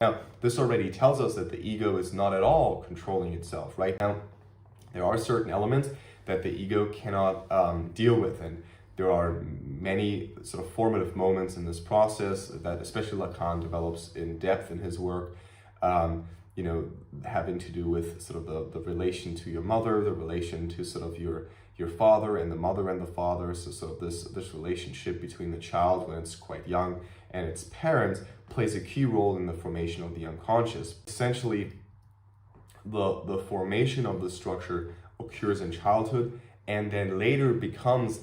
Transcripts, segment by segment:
Now, this already tells us that the ego is not at all controlling itself, right? Now, there are certain elements that the ego cannot deal with, and there are many sort of formative moments in this process that especially Lacan develops in depth in his work, having to do with sort of the relation to your mother, the relation to sort of your father and the mother and the father. So sort of this relationship between the child when it's quite young and its parents plays a key role in the formation of the unconscious. Essentially, the formation of the structure occurs in childhood and then later develops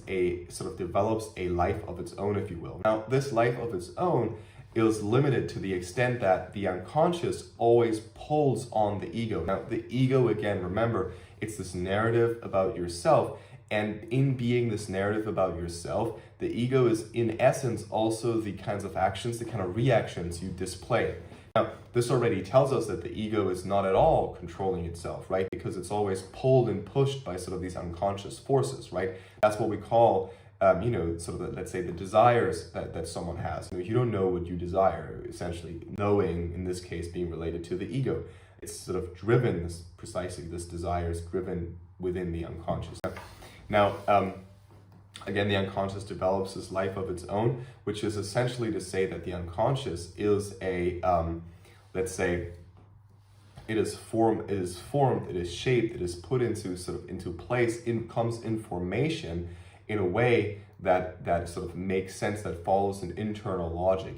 a life of its own, if you will. Now, this life of its own is limited to the extent that the unconscious always pulls on the ego. Now, the ego, again, remember, it's this narrative about yourself, and in being this narrative about yourself, the ego is in essence also the kinds of actions, the kind of reactions you display. Now, this already tells us that the ego is not at all controlling itself, right? Because it's always pulled and pushed by sort of these unconscious forces, right? That's what we call, let's say the desires that someone has. You don't know what you desire, essentially. Knowing, in this case, being related to the ego. It's sort of driven, this desire is driven within the unconscious. Now, again, the unconscious develops this life of its own, which is essentially to say that the unconscious is it is formed, it is shaped, it is put into place, comes in formation in a way that sort of makes sense, that follows an internal logic.